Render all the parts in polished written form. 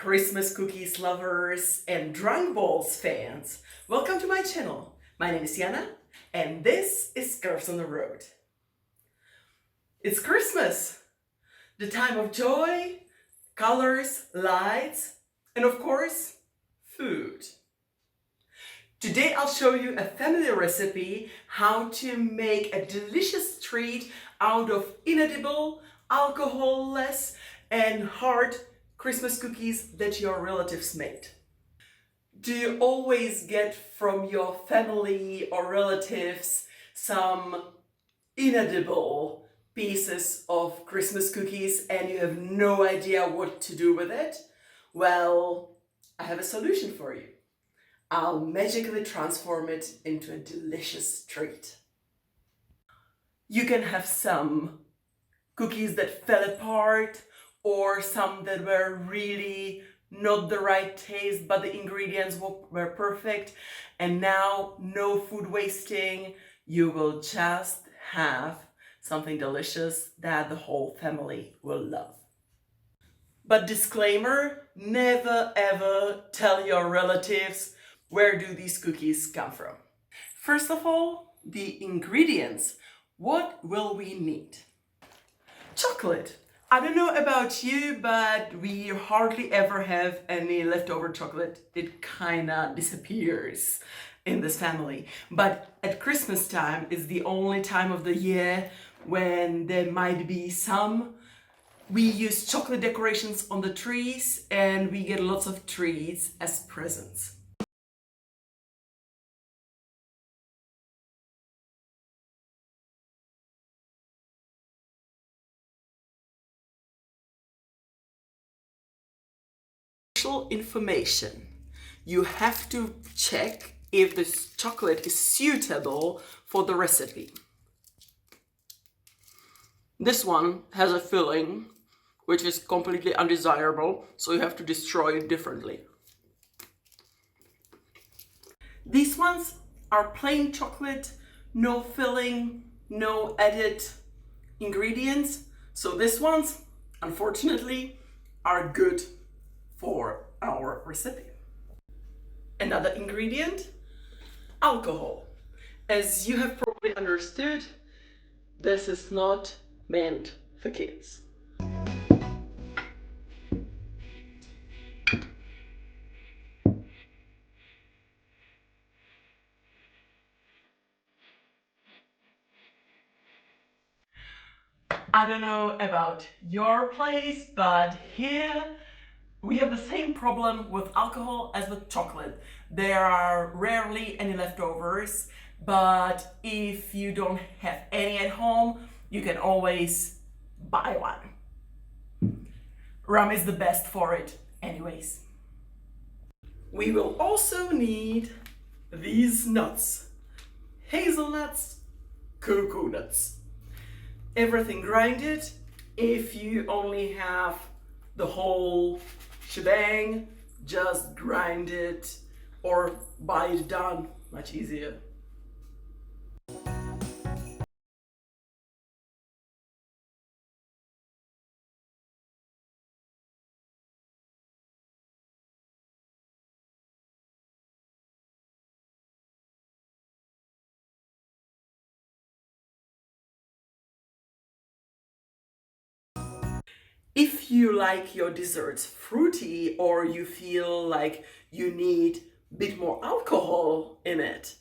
Christmas cookies lovers and drunk balls fans. Welcome to my channel. My name is Jana and this is Scarves on the Road. It's Christmas, the time of joy, colors, lights, and of course, food. Today I'll show you a family recipe how to make a delicious treat out of inedible, alcohol-less, and hard Christmas cookies that your relatives made. Do you always get from your family or relatives some inedible pieces of Christmas cookies and you have no idea what to do with it? Well, I have a solution for you. I'll magically transform it into a delicious treat. You can have some cookies that fell apart or some that were really not the right taste, but the ingredients were perfect. And now, no food wasting. You will just have something delicious that the whole family will love. But disclaimer, never ever tell your relatives where do these cookies come from. First of all, the ingredients. What will we need? Chocolate. I don't know about you, but we hardly ever have any leftover chocolate. It kinda disappears in this family. But at Christmas time is the only time of the year when there might be some. We use chocolate decorations on the trees and we get lots of treats as presents. Information. You have to check if this chocolate is suitable for the recipe. This one has a filling which is completely undesirable, so you have to destroy it differently. These ones are plain chocolate, no filling, no added ingredients. So these ones, unfortunately, are good for our recipe. Another ingredient, alcohol. As you have probably understood, this is not meant for kids. I don't know about your place, but here we have the same problem with alcohol as with chocolate. There are rarely any leftovers, but if you don't have any at home, you can always buy one. Rum is the best for it anyways. We will also need these nuts. Hazelnuts, coconuts. Everything grinded. If you only have the whole shebang, just grind it or buy it done, much easier. If you like your desserts fruity or you feel like you need a bit more alcohol in it,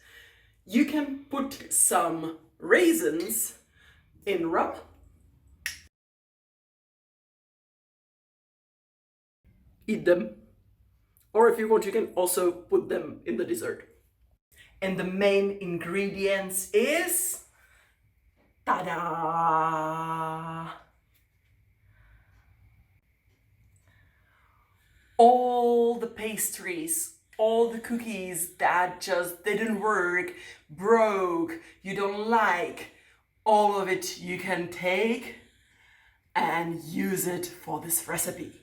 you can put some raisins in rum. Eat them. Or if you want, you can also put them in the dessert. And the main ingredients is, ta-da! All the pastries, all the cookies that just didn't work, broke, you don't like, all of it you can take and use it for this recipe.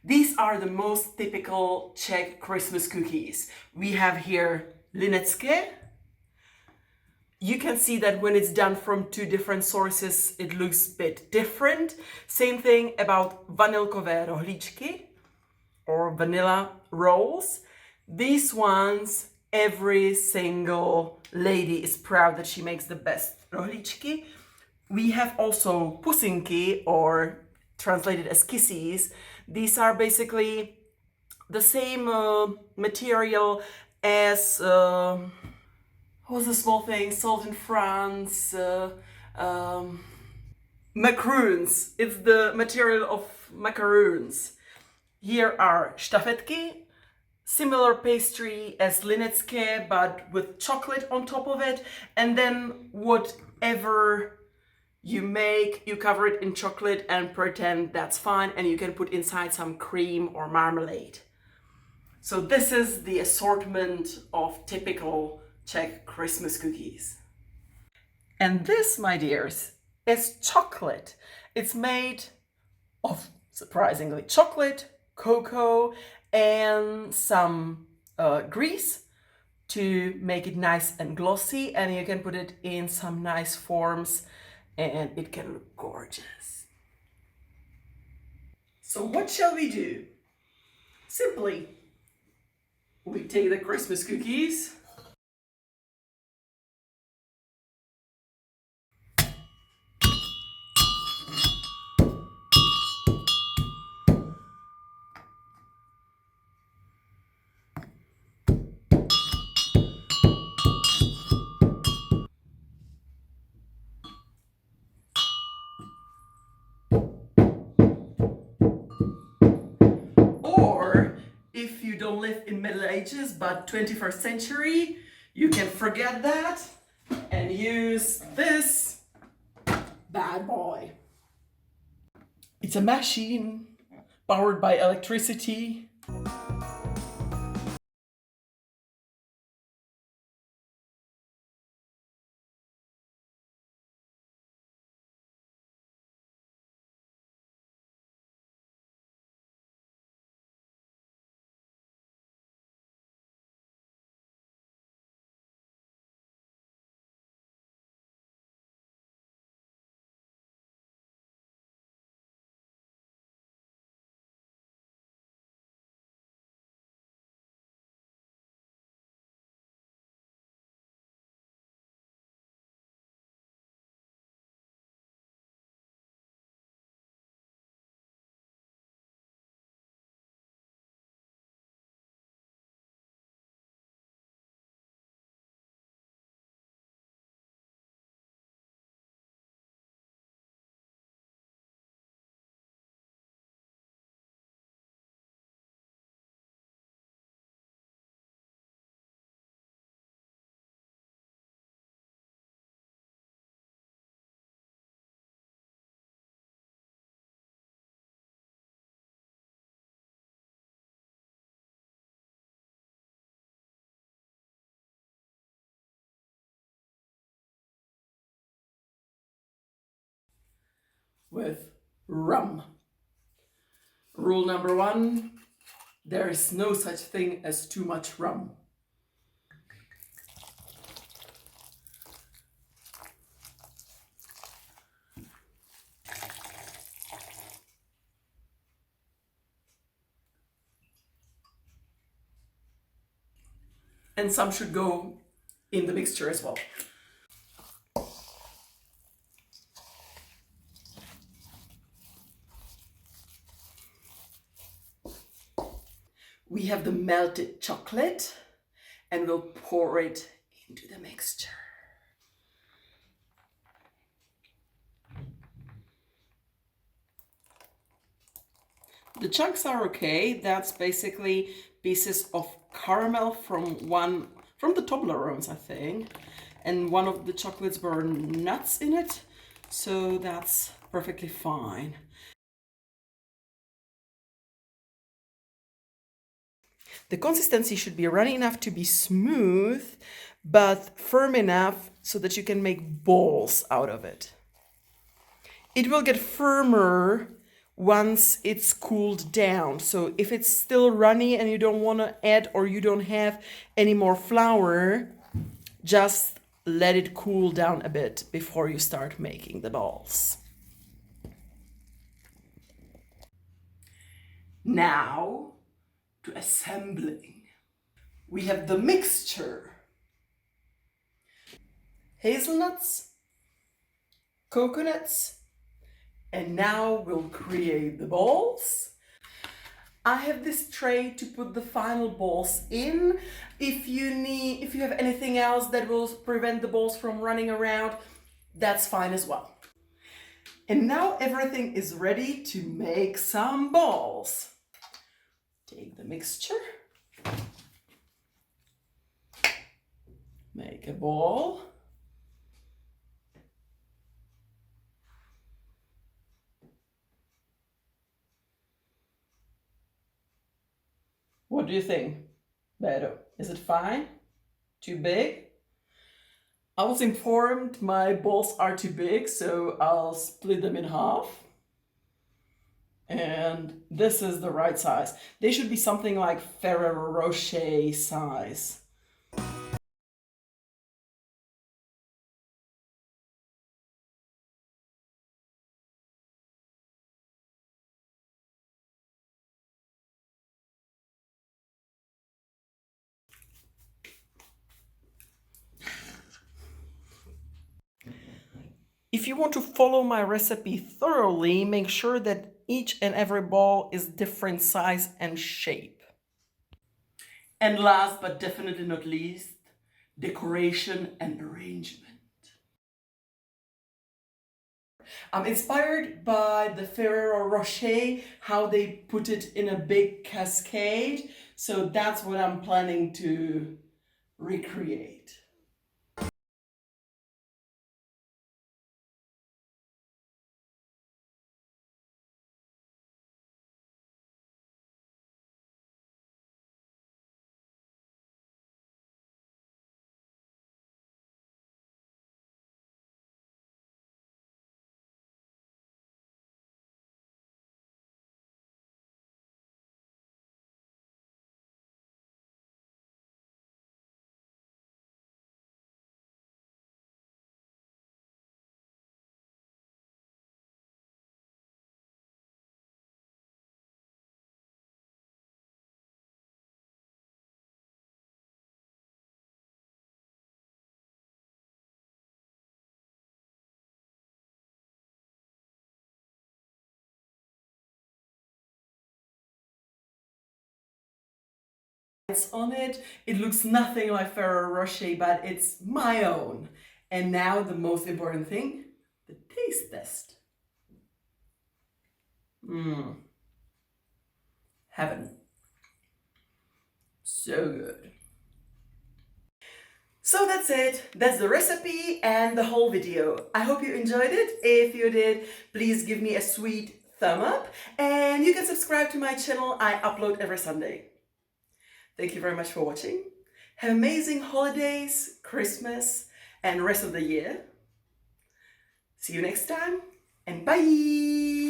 These are the most typical Czech Christmas cookies. We have here Linecké. You can see that when it's done from two different sources, it looks a bit different. Same thing about vanilkové rohlíčky. or vanilla rolls. These ones, every single lady is proud that she makes the best rohlíčky. We have also pusinky, or translated as kissies. These are basically the same material as what's the small thing sold in France? Macaroons. It's the material of macaroons. Here are stafetky, similar pastry as linecké, but with chocolate on top of it. And then whatever you make, you cover it in chocolate and pretend that's fine, and you can put inside some cream or marmalade. So this is the assortment of typical Czech Christmas cookies. And this, my dears, is chocolate. It's made of, surprisingly, chocolate, cocoa, and some grease to make it nice and glossy, and you can put it in some nice forms and it can look gorgeous. So what shall we do? Simply, we take the Christmas cookies, or if you don't live in Middle Ages but 21st century, you can forget that and use this bad boy. It's a machine powered by electricity. With rum. Rule number 1, there is no such thing as too much rum. And some should go in the mixture as well. We have the melted chocolate and we'll pour it into the mixture. The chunks are okay. That's basically pieces of caramel from the Toblerones, I think. And one of the chocolates were nuts in it, so that's perfectly fine. The consistency should be runny enough to be smooth, but firm enough so that you can make balls out of it. It will get firmer once it's cooled down. So if it's still runny and you don't want to add, or you don't have any more flour, just let it cool down a bit before you start making the balls. Now to assembling. We have the mixture. Hazelnuts, coconuts, and now we'll create the balls. I have this tray to put the final balls in. If you have anything else that will prevent the balls from running around, that's fine as well. And now everything is ready to make some balls. Take the mixture, make a ball. What do you think, Beto? Is it fine? Too big? I was informed my balls are too big, so I'll split them in half. And this is the right size. They should be something like Ferrero Rocher size. If you want to follow my recipe thoroughly, make sure that each and every ball is different size and shape. And last but definitely not least, decoration and arrangement. I'm inspired by the Ferrero Rocher, how they put it in a big cascade. So that's what I'm planning to recreate. On it. It looks nothing like Ferrero Rocher, but it's my own. And now the most important thing, the taste test. Heaven. So good. So that's it. That's the recipe and the whole video. I hope you enjoyed it. If you did, please give me a sweet thumb up. And you can subscribe to my channel. I upload every Sunday. Thank you very much for watching. Have amazing holidays, Christmas, and rest of the year. See you next time, and bye!